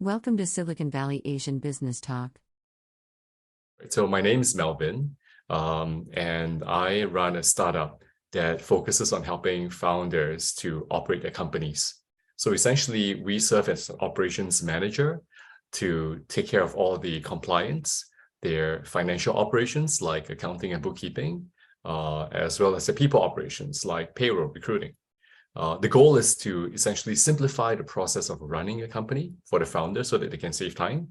Welcome to Silicon Valley Asian Business Talk. So my name is Melvin, and I run a startup that focuses on helping founders to operate their companies. So essentially, we serve as an operations manager to take care of all the compliance, their financial operations like accounting and bookkeeping, as well as the people operations like payroll, recruiting. The goal is to essentially simplify the process of running a company for the founder so that they can save time,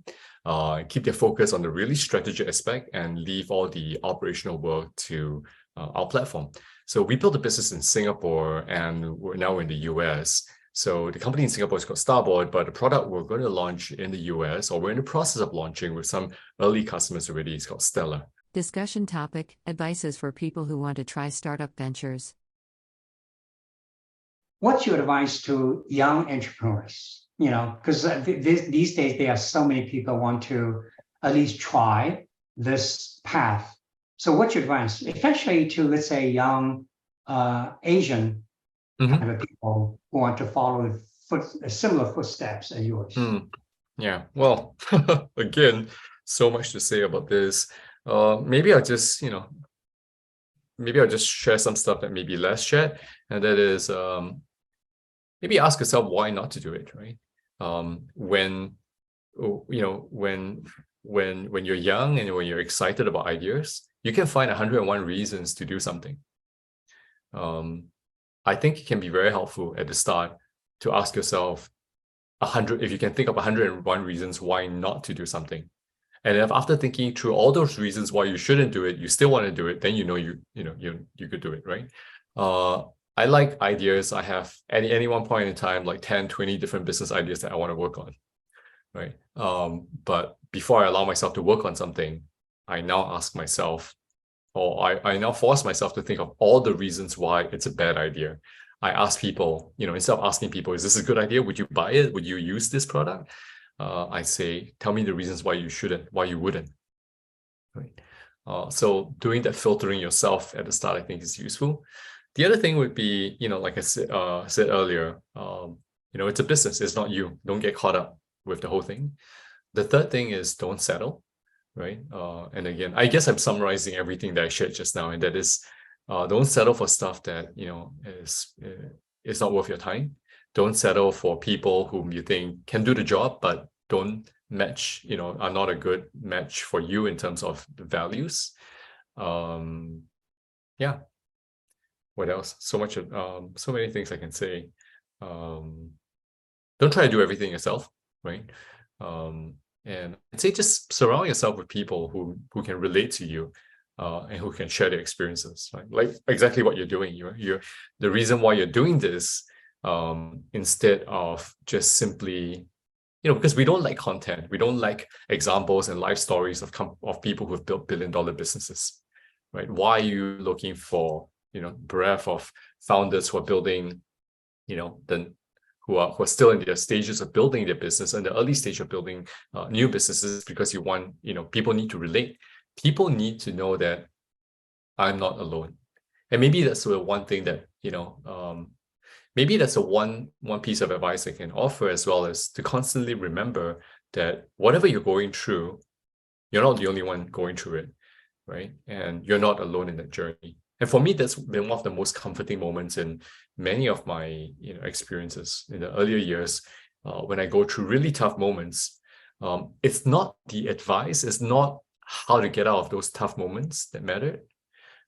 keep their focus on the really strategic aspect, and leave all the operational work to our platform. So we built a business in Singapore, and we're now in the US. So the company in Singapore is called Starboard, but the product we're going to launch in the US, or we're in the process of launching with some early customers already, is called Stellar. Discussion topic: advices for people who want to try startup ventures. What's your advice to young entrepreneurs? Because these days there are so many people want to at least try this path. So what's your advice, especially to, let's say, young Asian kind of people who want to follow similar footsteps as yours? Yeah, well, again, so much to say about this. Maybe I'll just, share some stuff that may be less shared, and that is maybe ask yourself why not to do it, right? When you're young and when you're excited about ideas, you can find 101 reasons to do something. I think it can be very helpful at the start to ask yourself if you can think of 101 reasons why not to do something. And if after thinking through all those reasons why you shouldn't do it, you still want to do it, then you could do it, right? I like ideas. I have at any one point in time, like 10, 20 different business ideas that I want to work on, right? But before I allow myself to work on something, I now ask myself, or I now force myself to think of all the reasons why it's a bad idea. I ask people, instead of asking people, is this a good idea? Would you buy it? Would you use this product? I say, tell me the reasons why you shouldn't, why you wouldn't, right? So doing that filtering yourself at the start, I think is useful. The other thing would be, like I said earlier, it's a business. It's not you. Don't get caught up with the whole thing. The third thing is don't settle, right? And again, I guess I'm summarizing everything that I shared just now, and that is, don't settle for stuff that is not worth your time. Don't settle for people whom you think can do the job, but don't match, are not a good match for you in terms of the values. Yeah. What else? So many things I can say. Don't try to do everything yourself, right? And I'd say just surround yourself with people who can relate to you, and who can share their experiences, right? Like exactly what you're doing. You're the reason why you're doing this, instead of just simply, because we don't like content, we don't like examples and life stories of people who've built billion-dollar businesses, right? Why are you looking for breadth of founders who are building, who are still in their stages of building their business and the early stage of building new businesses? Because you want, people need to relate. People need to know that I'm not alone. And maybe that's the one thing that, maybe that's one piece of advice I can offer, as well as to constantly remember that whatever you're going through, you're not the only one going through it, right? And you're not alone in that journey. And for me, that's been one of the most comforting moments in many of my experiences in the earlier years. When I go through really tough moments, it's not the advice, it's not how to get out of those tough moments that matter.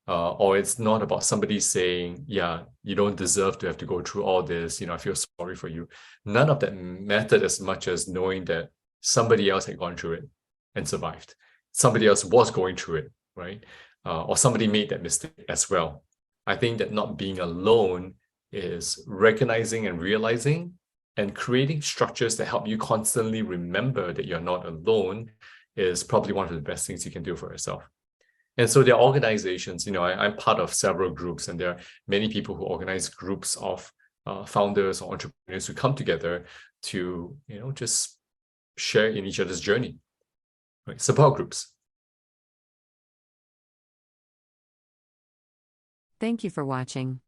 Or it's not about somebody saying, yeah, you don't deserve to have to go through all this. I feel sorry for you. None of that mattered as much as knowing that somebody else had gone through it and survived. Somebody else was going through it, right? Or somebody made that mistake as well. I think that not being alone is recognizing and realizing and creating structures that help you constantly remember that you're not alone is probably one of the best things you can do for yourself. And so there are organizations, I'm part of several groups, and there are many people who organize groups of founders or entrepreneurs who come together to, just share in each other's journey, right? Support groups. Thank you for watching.